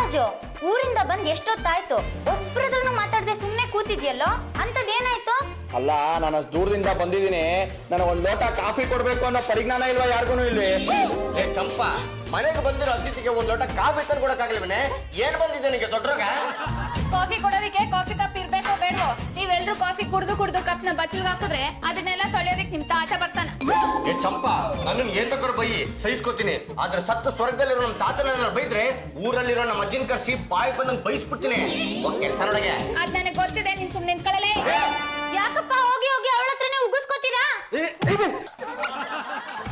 ಪುಟ್ಟರಾಜು, ಊರಿಂದ ಬಂದ್ ಎಷ್ಟೊತ್ತಾಯ್ತು, ಒಬ್ರದ್ರೂ ಮಾತಾಡದೆ ಸುಮ್ನೆ ಕೂತಿದ್ಯಲ್ಲೋ, ಅಂತದೇನಾಯ್ತು? ಅಲ್ಲ, ನಾನು ಅಷ್ಟು ದೂರದಿಂದ ಬಂದಿದ್ದೀನಿ, ನನಗೆ ಒಂದ್ ಲೋಟ ಕಾಫಿ ಕೊಡ್ಬೇಕು ಅನ್ನೋ ಪರಿಜ್ಞಾನ ಇಲ್ವಾ ಯಾರಿಗೂ ಇಲ್ಲಿ? ಏ ಚಂಪಾ, ಮನೆಗೆ ಬಂದಿರೋ ಅತಿಥಿಗೆ ಒಂದ್ ಲೋಟ ಕಾಫಿ ತಂದು ಕೊಡಕ್ಕಾಗ್ಲಿವನೇ? ಏನ್ ಬಂದಿದೆ ನಿಮಗೆ ದೊಡ್ಡರೋಗ? ಕಾಫಿ ಕೊಡೋದಕ್ಕೆ ಕಾಫಿ ಕಪ್ ಇರ್ಬೇಕೋ ಬೇಡವೋ? ನೀವೆಲ್ರೂ ಕಾಫಿ ಕುಡ್ದು ಕಪ್ನ ಬಚ್ಚಲ್ಗೆ ಹಾಕಿದ್ರೆ ಅದನ್ನೆಲ್ಲ ತೊಳೆಯೋದಕ್ಕೆ ನಿಮ್ ತಾತ ಬರ್ತಾನ. ಏ ಚಂಪಾ, ನನ್ನನ್ನು ಏನ್ ತಗೋರು ಬೈಯಿ ಸಹಿಸ್ಕೋತೀನಿ, ಆದ್ರೆ ಸತ್ತು ಸ್ವರ್ಗದಲ್ಲಿರೋ ನಮ್ಮ ತಾತನ ಬೈದ್ರೆ ಊರಲ್ಲಿರೋ ನಮ್ಮ ಅಜ್ಜಿನ ಕರ್ಸಿ ಬಾಯಿ ಬಂದಂಗ್ ಬೈಸ್ಬಿಡ್ತೀನಿ. ಕೆಲಸ ನೋಡಗೆ ಅದ್ ನನಗೆ ಗೊತ್ತಿದೆ, ನೀನ್ ಸುಮ್ನೆ ನಿಂತ್ಕೊಳ್ಳಲೇ. ಯಾಕಪ್ಪ ಹೋಗಿ ಹೋಗಿ ಅವಳ ಹತ್ರನೇ ಉಗಿಸ್ಕೋತೀರಾ?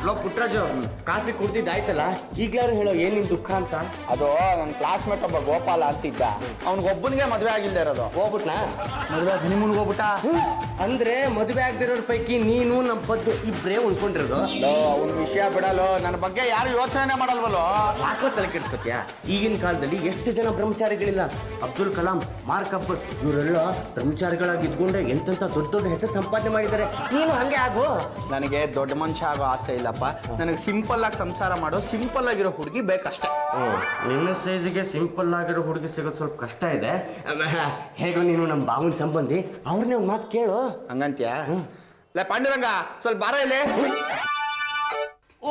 ಲೋ ಪುಟ್ಟರಾಜು, ಕಾಫಿ ಕುಡ್ದಿದ್ದಾಯ್ತಲ್ಲ, ಈಗ್ಲಾರು ಹೇಳೋ ಏನ್ ನಿನ್ ದುಃಖ ಅಂತ. ಅದು ನನ್ನ ಕ್ಲಾಸ್ಮೇಟ್ ಒಬ್ಬ ಗೋಪಾಲ ಅಂತಿದ್ದ, ಅವ್ನಿಗೊಬ್ಬನಿಗೆ ಮದ್ವೆ ಆಗಿಲ್ದೇ ಇರೋದು. ಹೋಗ್ಬಿಟ್ನಾ? ಮದ್ವೆ ಹನಿಮೂನ್ಗೆ ಹೋಗ್ಬಿಟ್ಟ. ಅಂದ್ರೆ ಮದುವೆ ಆಗದಿರೋರ್ ಪೈಕಿ ನೀನು ನಮ್ಮ ಪದ್ದು ಇಬ್ರೇ ಉಳ್ಕೊಂಡಿರೋದು. ಅವ್ನ ವಿಷಯ ಬಿಡಲು, ನನ್ನ ಬಗ್ಗೆ ಯಾರು ಯೋಚನೆ ಮಾಡಲ್ವಲ್ಲೋ. ಯಾಕೋ ತಲೆ ಕೆಡಿಸ್ಕೊತ್ಯಾ? ಈಗಿನ ಕಾಲದಲ್ಲಿ ಎಷ್ಟು ಜನ ಬ್ರಹ್ಮಚಾರಿಗಳಿಲ್ಲ. ಅಬ್ದುಲ್ ಕಲಾಂ, ಮಾರ್ಕ್ ಅಬ್ಬರ್ ಇವರೆಲ್ಲ ಬ್ರಹ್ಮಚಾರಿಗಳಾಗಿ ಇದ್ಕೊಂಡೆ ಎಂತೆಂತ ದೊಡ್ಡ ದೊಡ್ಡ ಹೆಸರು ಸಂಪಾದನೆ ಮಾಡಿದ್ದಾರೆ. ನೀನು ಹಂಗೆ ಆಗು. ನನಗೆ ದೊಡ್ಡ ಮನುಷ್ಯ ಆಗೋ ಆಸೆ ಇಲ್ಲಪ್ಪ, ನನಗೆ ಸಿಂಪಲ್ ಆಗಿ ಸಂಸಾರ ಮಾಡೋ ಸಿಂಪಲ್ ಆಗಿರೋ ಹುಡುಗಿ ಬೇಕಷ್ಟೇ. ನಿನ್ನ ಸೈಜಿಗೆ ಸಿಂಪಲ್ ಆಗಿರೋ ಹುಡುಗಿ ಸಿಗೋದು ಸ್ವಲ್ಪ ಕಷ್ಟ ಇದೆ. ಹೇಗೋ ನೀನು ನಮ್ಮ ಬಾವನ್ ಸಂಬಂಧಿ, ಅವ್ರನ್ನೇ ಒಂದು ಮಾತು ಕೇಳು. ಹಂಗಂತ್ಯಾ? ಲೇ ಪಾಂಡುರಂಗ, ಸ್ವಲ್ಪ ಬಾರ ಇಲ್ಲಿ.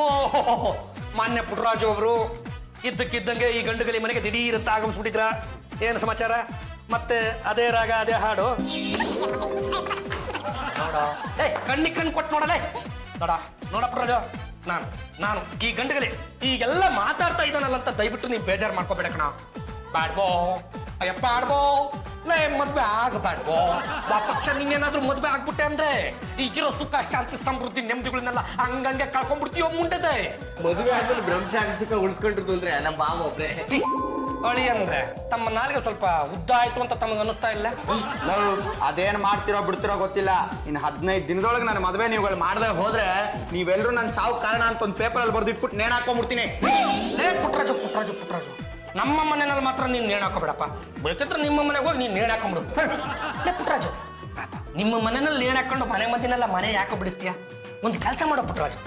ಓಹೋ, ಮಾನ್ಯ ಪುಟ್ಟರಾಜು ಅವರು ಇದ್ದಕ್ಕಿದ್ದಂಗೆ ಈ ಗಂಡುಗಲಿ ಮನೆಗೆ ದಿಢೀರಂತ ಆಗಮಿಸ್ಬಿಟ್ಟಿದ್ರ. ಏನು ಸಮಾಚಾರ? ಮತ್ತೆ ಅದೇ ರಾಗ ಅದೇ ಹಾಡು ನೋಡ. ಕಣ್ಣಿಗೆ ಕಣ್ಣು ಕೊಟ್ಟು ನೋಡಲೇ. ನೋಡ ಪುಟ್ಟರಾಜು, ನಾನು ಈ ಗಂಡುಗಲಿ ಈಗೆಲ್ಲ ಮಾತಾಡ್ತಾ ಇದ್ದಾನಲ್ಲ ಅಂತ ದಯವಿಟ್ಟು ನೀವು ಬೇಜಾರು ಮಾಡ್ಕೋಬೇಡ ಕಣ. ಬ್ಯಾಡ್ಬೋ ಅಯ್ಯಪ್ಪ ಆಡ್ಬೋ, ಲೇ ಮದ್ವೆ ಆಗಬೇಡ್ವೋ. ಪಕ್ಷ ನೀನೇನಾದ್ರೂ ಮದ್ವೆ ಆಗ್ಬಿಟ್ಟೆ ಅಂದ್ರೆ ಈಗಿರೋ ಸುಖ ಶಾಂತಿ ಸಮೃದ್ಧಿ ನೆಮ್ಮದಿಗಳನ್ನೆಲ್ಲ ಹಂಗಂಗೆ ಕಳ್ಕೊಂಡ್ಬಿಡ್ತೀವೋ ಮುಂಡೆದೆ. ಮದುವೆ ಆದ್ಮೇಲೆ ಬ್ರಹ್ಮಚಾರಿ ಸುಖ ಉಳಿಸ್ಕೊಂಡಿರೋದು ಅಂದ್ರೆ ನಮ್ಮ ಬಾವ ಒಬ್ರೆ. ಅಳಿ ಅಂದ್ರೆ ತಮ್ಮ ನಾಲಿಗೆ ಸ್ವಲ್ಪ ಉದ್ದ ಆಯ್ತು ಅಂತ ತಮಗೆ ಅನ್ನಿಸ್ತಾ ಇಲ್ಲ? ನಾವು ಅದೇನ್ ಮಾಡ್ತಿರೋ ಬಿಡ್ತಿರೋ ಗೊತ್ತಿಲ್ಲ. ಇನ್ನು 15 ದಿನದೊಳಗೆ ನನ್ನ ಮದುವೆ ನೀವುಗಳು ಮಾಡದೆ ಹೋದ್ರೆ ನೀವೆಲ್ಲರೂ ನನ್ನ ಸಾವು ಕಾರಣ ಅಂತ ಒಂದು ಪೇಪರಲ್ಲಿ ಬರ್ದಿಟ್ಬಿಟ್ಟು ನೇಣು ಹಾಕೊಂಡ್ಬಿಡ್ತೀನಿ. ಲೇ ಪುಟ್ಟರಾಜು, ನಮ್ಮ ಮನೆಯಲ್ಲಿ ಮಾತ್ರ ನೀನು ನೇಣು ಹಾಕೋಬೇಡಪ್ಪ. ಬೇಕಿದ್ರೆ ನಿಮ್ಮ ಮನೆಗೆ ಹೋಗಿ ನೀನು ನೇಣು ಹಾಕೊಂಡ್ಬಿಡು. ಲೇ ಪುಟ್ಟರಾಜು, ನಿಮ್ಮ ಮನೆಯಲ್ಲಿ ನೇಣು ಹಾಕೊಂಡು ಮನೆ ಮಧ್ಯನೆಲ್ಲ ಮನೆ ಯಾಕೋ ಬಿಡಿಸ್ತೀಯ? ಒಂದು ಕೆಲಸ ಮಾಡೋ ಪುಟ್ಟರಾಜು,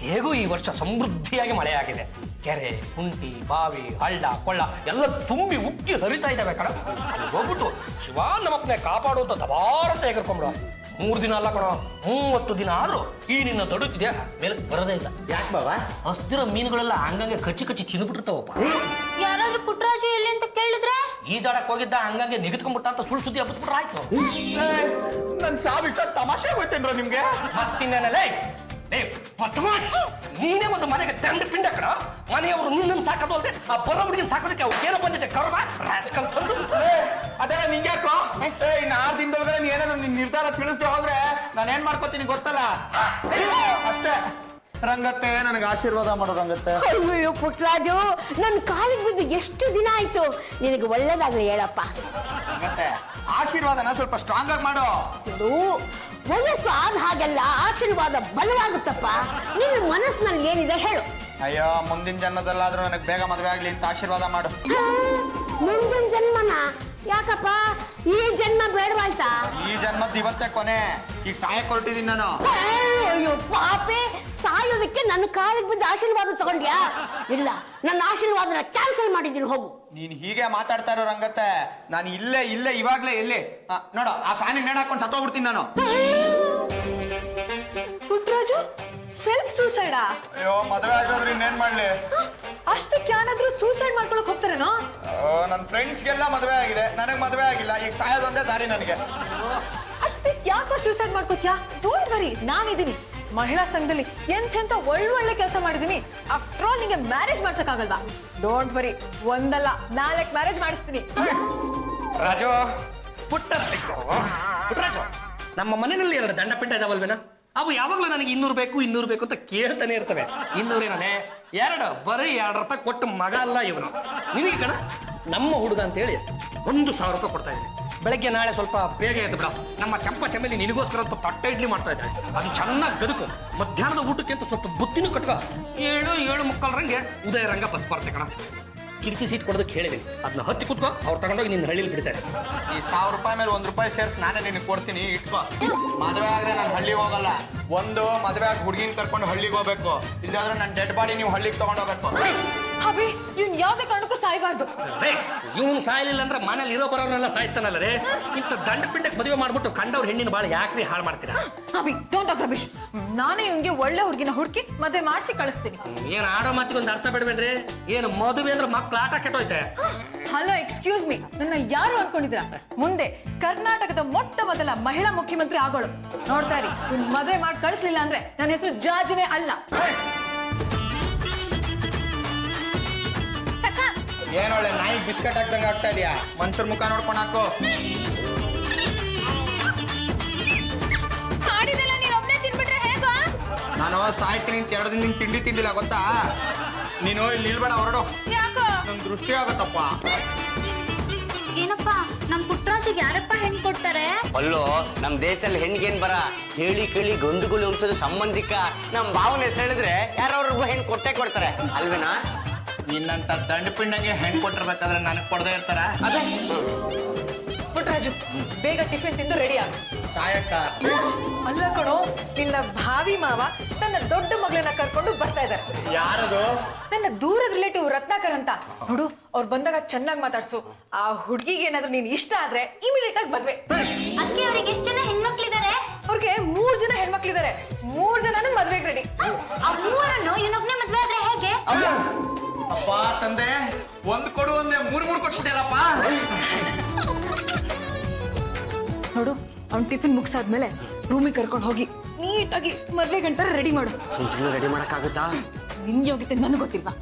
ಹೇಗೂ ಈ ವರ್ಷ ಸಮೃದ್ಧಿಯಾಗಿ ಮಳೆ ಆಗಿದೆ. ಕೆರೆ, ಕುಂಟಿ, ಬಾವಿ, ಹಳ್ಳ, ಕೊಳ್ಳ ಎಲ್ಲ ತುಂಬಿ ಉಕ್ಕಿ ಹರಿತಾ ಇದ್ದಾವೆ ಕಣ. ಅಲ್ಲಿ ಹೋಗ್ಬಿಟ್ಟು ಶಿವ ನಮ್ಮಪ್ಪನೆ ಕಾಪಾಡುವಂತ ದಬಾರಂತ ಎಗರ್ಕೊಂಡ್ಬಿಡು. 3 ದಿನ ಅಲ್ಲ ಕಣ, 30 ದಿನ ಆದ್ರೂ ಈ ನಿನ್ನ ದೊಡ್ಡದಿದ್ಯಾ ಮೇಲೆ ಬರೋದೇ ಇಲ್ಲ. ಯಾಕೆ ಬಾವ? ಹಸ್ತಿರೋ ಮೀನುಗಳೆಲ್ಲ ಹಂಗಂಗೆ ಕಚ್ಚಿ ತಿನ್ಬಿಟ್ಟಿರ್ತಾವಪ್ಪ. ಯಾರಾದ್ರೂ ಪುಟ್ಟರಾಜು ಎಲ್ಲಿ ಅಂತ ಕೇಳಿದ್ರೆ ಈಜಾಡಕ್ ಹೋಗಿದ್ದ ಹಂಗಂಗೆ ನಿಗದ್ಕೊಂಡ್ಬಿಟ್ಟ ಅಂತ ಸುಳ್ಳು ಸುದ್ದಿ ಹಬ್ಬಿಸ್ಬಿಟ್ರೆ ಆಯ್ತು. ನನ್ನ ಸಾವು ಇಷ್ಟ ತಮಾಷೆ ಹೋಯ್ತೇನ್ರ ನಿಮ್ಗೆ? ಮತ್ತಿನ್ನೇನಲ್ಲೇ ನೀನೇ ಒಂದು ಮನೆಗೆ ದಂಡ ಪಿಂಡ ಕಣ. ಮನೆಯವರು ನಿನ್ನನ್ನು ಸಾಕೋದು ಅಲ್ಲದೆ ಆ ಬರೋ ಹುಡುಗಿನ ಸಾಕೋದಕ್ಕೆ ಅವ್ರು ಏನೋ ಬಂದಿದೆ ಕರ್ಮ ರಾಸ್ಕಲ್ ತಂದು. ಅದೇ ನಿಂಗ್ಯಾಕೋ? ಇನ್ನು 6 ದಿನದೊಳಗಡೆ ನೀ ಏನಾದ್ರು ನಿನ್ ನಿರ್ಧಾರ ತಿಳಿಸ್ದೆ ಹೋದ್ರೆ ನಾನೇನ್ ಮಾಡ್ಕೋತೀನಿ ಗೊತ್ತಲ್ಲ? ಅಷ್ಟೇ. ರಂಗತ್ತೆ, ನನಗೆ ಆಶೀರ್ವಾದ ಮಾಡು ರಂಗತ್ತೆ. ಅಯ್ಯೋ ಪುಟ್ಟರಾಜು, ನನ್ನ ಕಾಲಿಗೆ ಬಿದ್ದು ಎಷ್ಟು ದಿನ ಆಯ್ತು. ನಿನಗೆ ಒಳ್ಳೇದಾಗ್ಲಿ ಹೇಳಪ್ಪ. ರಂಗತ್ತೆ, ಆಶೀರ್ವಾದನ ಸ್ವಲ್ಪ ಸ್ಟ್ರಾಂಗ್ ಆಗಿ ಮಾಡು. ಇದು ವಯಸ್ಸು ಆದ ಹಾಗೆಲ್ಲ ಆಶೀರ್ವಾದ ಬಲವಾಗುತ್ತಪ್ಪ. ನಿನ್ನ ಮನಸ್ಸಿನಲ್ಲಿ ಏನಿದೆ ಹೇಳು. ಅಯ್ಯೋ, ಮುಂದಿನ ಜನ್ಮದಲ್ಲಾದ್ರೂ ನನಗೆ ಬೇಗ ಮದುವೆ ಆಗ್ಲಿ ಅಂತ ಆಶೀರ್ವಾದ ಮಾಡು. ಮುಂದಿನ ಜನ್ಮನ? ಯಾಕಪ್ಪ, ಈ ಜನ್ಮ ಬೇಡವಾಯ್ತಾ? ಈ ಜನ್ಮದ ಇವತ್ತೇ ಕೊನೆ. ಈಗ ಸಾಯಕ್ ಹೊರಟಿದ್ದೀನಿ ನಾನು. ಅಯ್ಯೋ ಪಾಪೆ, ಸಾಯೋದಕ್ಕೆ ನನ್ನ ಕಾಲಿಗೆ ಬಿದ್ದು ಆಶೀರ್ವಾದ ತಗೊಂಡ್ಯಾ? ಇಲ್ಲ, ನನ್ನ ಆಶೀರ್ವಾದನ ಕ್ಯಾನ್ಸಲ್ ಮಾಡಿದ್ದೀನಿ, ಹೋಗು. ನೀನ್ ಹೀಗೆ ಮಾತಾಡ್ತಾ ಇರೋ ರಂಗತ್ತೆ, ನಾನು ಇಲ್ಲೇ ಇವಾಗ್ಲೇ ಎಲ್ಲಿ ನೋಡು, ಆ ಫ್ಯಾನಿಗೆ ನೇಣು ಹಾಕೊಂಡು ಸತ್ತೋಗ್ಬಿಡ್ತೀನಿ ನಾನು. ಪುಟ್ಟರಾಜು, ಸೆಲ್ಫ್ ಸೂಸೈಡಾ? ಅಯ್ಯೋ, ಮದುವೆ ಆಗಿದ್ರೆ ಇನ್ನೇನ್ ಮಾಡ್ಲಿ? ಅಷ್ಟಕ್ಕೆ ಯಾರಾದ್ರೂ ಸೂಸೈಡ್ ಮಾಡ್ಕೊಳಕ್ ಹೋಗ್ತಾರೇನೋ? ನನ್ನ ಫ್ರೆಂಡ್ಸ್ಗೆಲ್ಲ ಮದುವೆ ಆಗಿದೆ, ನನಗೆ ಮದುವೆ ಆಗಿಲ್ಲ. ಈಗ ಸಾಯೋದೊಂದೇ ದಾರಿ ನನಗೆ. ಅಷ್ಟಕ್ಕೆ ಯಾಕೋ ಸೂಸೈಡ್ ಮಾಡ್ಕೋತ್ಯಾ? ಡೋಂಟ್ ವರಿ, ನಾನಿದ್ದೀನಿ. ಮಹಿಳಾ ಸಂಘದಲ್ಲಿ ಎಂತೆಂತ ಒಳ್ಳೊಳ್ಳೆ ಕೆಲಸ ಮಾಡಿದೀನಿ. ಆಫ್ಟರ್ ಆಲ್ ನಿಂಗೆ ಮ್ಯಾರೇಜ್ ಮಾಡ್ಸಕ್ಕಾಗಲ್ವಾ? ಡೋಂಟ್ ವರಿ, 1 ಅಲ್ಲ 4 ಮ್ಯಾರೇಜ್ ಮಾಡಿಸ್ತೀನಿ. ರಾಜು, ಪುಟ್ಟರಾಜು, ನಮ್ಮ ಮನೆಯಲ್ಲಿ 2 ದಂಡ ಪಿಂಡ ಇದಾವಲ್ವೇನಾ? ಅವು ಯಾವಾಗಲೂ ನನಗೆ 200 ಬೇಕು ಅಂತ ಕೇಳ್ತಾನೆ ಇರ್ತವೆ. 200 ಏನನೆ 2, ಬರೀ 2 ರೂಪಾಯಿ ಕೊಟ್ಟು ಮಗ ಅಲ್ಲ ಇವನು. ನಿನಗೆ ಕಣ ನಮ್ಮ ಹುಡುಗ ಅಂತ ಹೇಳಿ 1,000 ರೂಪಾಯಿ ಕೊಡ್ತಾ ಇದ್ದೀನಿ. ಬೆಳಗ್ಗೆ ನಾಳೆ ಸ್ವಲ್ಪ ಬೇಗ ಎದ್ದು ಬಿಡ. ನಮ್ಮ ಚಂಪ ಚಂಬಲಿ ನಿನಗೋಸ್ಕರ ಅಂತ ತಟ್ಟೆ ಇಡ್ಲಿ ಮಾಡ್ತಾ ಇದ್ದಾಳೆ. ಅದು ಚೆನ್ನಾಗಿ ಗದುಕು. ಮಧ್ಯಾಹ್ನದ ಊಟಕ್ಕೆ ಅಂತ ಸ್ವಲ್ಪ ಬುತ್ತಿನೂ ಕಟ್ಕ. 7:45 ರಂಗೆ ಉದಯ ರಂಗ ಬಸ್ ಬರ್ತೆ ಕಣ. ಕಿಟಕಿ ಸೀಟ್ ಕೊಡೋದಕ್ಕೆ ಹೇಳಿದ್ದೀನಿ. ಅದನ್ನ ಹತ್ತಿ ಕೂತ್ಕೋ, ಅವ್ರು ತಗೊಂಡೋಗಿ ನಿನ್ನ ಹಳ್ಳಿಲಿ ಬಿಡ್ತಾರೆ. ಈ 1000 ರೂಪಾಯಿ ಮೇಲೆ 1 ರೂಪಾಯಿ ಸೇರ್ಸಿ ನಾನೇ ನಿನಗೆ ಕೊಡ್ತೀನಿ, ಇಟ್ಕೋ. ಮದುವೆ ಆಗದೆ ನಾನು ಹಳ್ಳಿಗೆ ಹೋಗಲ್ಲ. ಒಂದು ಮದುವೆ ಆಗಿ ಹುಡುಗಿನ ಕರ್ಕೊಂಡು ಹಳ್ಳಿಗೆ ಹೋಗ್ಬೇಕು, ಇಲ್ಲಾಂದ್ರೆ ನನ್ನ ಡೆಡ್ ಬಾಡಿ ನೀವು ಹಳ್ಳಿಗೆ ತಗೊಂಡೋಗ್ಬೇಕು. ಅಭಿ, ಇವ್ನು ಯಾವ್ದೇ ಕಾರಣಕ್ಕೂ ಸಾಯ್ಬಾರ್ದು. ಇವನು ಸಾಯಲಿಲ್ಲ ಅಂದ್ರೆ ಮನೇಲಿ ಇರೋ ಬರೋರೆಲ್ಲ ಸಾಯ್ತಾನಲ್ಲ ರೇ. ಇಂಥ ದಂಡ ಪಿಂಡಕ್ಕೆ ಮದುವೆ ಮಾಡ್ಬಿಟ್ಟು ಕಂಡವ್ರ ಹೆಣ್ಣಿನ ಬಾಳ ಯಾಕ್ರಿ ಹಾಳು ಮಾಡ್ತೀರಾ? Abhi don't talk Ramesh. ನಾನೇ ಇವ್ನಿಗೆ ಒಳ್ಳೆ ಹುಡುಗಿನ ಹುಡುಕಿ ಮದುವೆ ಮಾಡಿಸಿ ಕಳಿಸ್ತೀನಿ. ಏನ್ ಆಡೋ ಮಾತಿಗೆ ಒಂದು ಅರ್ಥ ಬಿಡ್ಬೇಡ್ರಿ. ಏನು ಮದುವೆ ಅಂದ್ರೆ ಮಕ್ಳು ಆಟ ಕೆಟ್ಟೋಯ್ತೆ. ಹಲೋ ಎಕ್ಸ್ಕ್ಯೂಸ್ ಮೀ, ನನ್ನ ಯಾರು ಅನ್ಕೊಂಡಿದ್ರ? ಮುಂದೆ ಕರ್ನಾಟಕದ ಮೊಟ್ಟ ಮೊದಲ ಮಹಿಳಾ ಮುಖ್ಯಮಂತ್ರಿ ಆಗೋಳು. ನೋಡ್ತಾ ಇರಿ, ಇವ್ನ್ ಮದುವೆ ಮಾಡಿ ಕಳಿಸ್ಲಿಲ್ಲ ಅಂದ್ರೆ ನನ್ನ ಹೆಸರು ಜಾಜಿನೇ ಅಲ್ಲ. ಏನೊಳ್ಳೆ ನಾಯಿ ಬಿಸ್ಕೆಟ್ ಹಾಕ್ದಂಗೆ ಆಗ್ತಾ ಇದೆಯಾ? ಮನುಷ್ಯರ ಮುಖ ನೋಡ್ಕೊಂಡು ಹಾಕು. ಮಾಡಿದೆಲ್ಲ ನೀನ್ ಒಬ್ನೇ ತಿನ್ಬಿಟ್ರೆ ಹೇಗ? ನಾನು ಸಾಯ್ತೀನಿ ಅಂತ 2 ದಿನ ತಿಂಡಿ ತಿಂದಿಲ್ಲ ಗೊತ್ತಾ? ನೀನು ಇಲ್ಲಿ ನಿಲ್ಬೇಡ, ಹೊರಡು. ಯಾಕ? ನಮ್ ದೃಷ್ಟಿ ಆಗತ್ತಪ್ಪ. ಏನಪ್ಪ ನಮ್ ಪುಟ್ಟರಾಜಿಗೆ ಯಾರಪ್ಪ ಹೆಣ್ ಕೊಡ್ತಾರೆ? ಅಲ್ಲೋ, ನಮ್ ದೇಶದಲ್ಲಿ ಹೆಣ್ಗೇನ್ ಬರ ಹೇಳಿ ಕೇಳಿ ಗೊಂದುಗಳು ಉಳಿಸೋದು ಸಂಬಂಧಿಕ. ನಮ್ ಭಾವನ ಹೆಸರು ಹೇಳಿದ್ರೆ ಯಾರವ್ರೊಬ್ಬ ಹೆಣ್ ಕೊಟ್ಟೆ ಕೊಡ್ತಾರೆ ಅಲ್ವೇನಾ? ನಿನ್ನಂತ ದಂಡ ಪಿಂಡಂಗೆ ಹೆಣ್ ಕೊಟ್ಟಿರ್ಬೇಕಾದ್ರೆ ನನಗೆ ಕೊಡದೇ ಇರ್ತಾರ? ಪುಟ್ಟರಾಜು, ಬೇಗ ಟಿಫಿನ್ ತಿಂದು ರೆಡಿ ಆಗ. ಸಾಯಕ್ಕ ಅಲ್ಲ ಕಣೋ, ನಿನ್ನ ಭಾವಿ ಮಾವ ತನ್ನ ದೊಡ್ಡ ಮಗಳನ್ನ ಕರ್ಕೊಂಡು ಬರ್ತಾ ಇದ್ದಾರೆ. ಯಾರದು? ನನ್ನ ದೂರದ ರಿಲೇಟಿವ್ ರತ್ನಾಕರ್ ಅಂತ. ನೋಡು, ಅವ್ರು ಬಂದಾಗ ಚೆನ್ನಾಗಿ ಮಾತಾಡ್ಸು. ಆ ಹುಡುಗಿಗೆ ಏನಾದ್ರೂ ನೀನ್ ಇಷ್ಟ ಆದ್ರೆ ಇಮಿಡಿಯೇಟ್ ಆಗಿ ಮದ್ವೆ. ಅಕ್ಕೆ ಅವ್ರಿಗೆ ಎಷ್ಟು ಜನ ಹೆಣ್ಮಕ್ಳಿದ್ದಾರೆ? ಅವ್ರಿಗೆ 3 ಜನ ಹೆಣ್ಮಕ್ಳಿದ್ದಾರೆ. 3 ಜನನು ಮದ್ವೆಗೆ ರೆಡಿ. ಆ ಮೂವರನ್ನು ಇವನೊಬ್ನೇ ಮದ್ವೆ ಆದ್ರೆ ಹೇಗೆ? ಅಪ್ಪ ತಂದೆ, ಒಂದ್ ಕೊಡು ಒಂದೇ 3 ಕೊಟ್ಬಿಟ್ಟಾರಪ್ಪ. ನೋಡು, ಅವ್ನ್ ಟಿಫಿನ್ ಮುಗಿಸಾದ್ಮೇಲೆ ರೂಮಿಗೆ ಕರ್ಕೊಂಡು ಹೋಗಿ ನೀಟಾಗಿ ಮದ್ವೆ ಗಂಟರ ರೆಡಿ ಮಾಡು. ಸುಮ್ಮನೆ ರೆಡಿ ಮಾಡಕ್ಕಾಗುತ್ತಾ? ನಿನ್ ಯೋಗ್ಯತೆ ನನಗೆ ಗೊತ್ತಿಲ್ವಾ?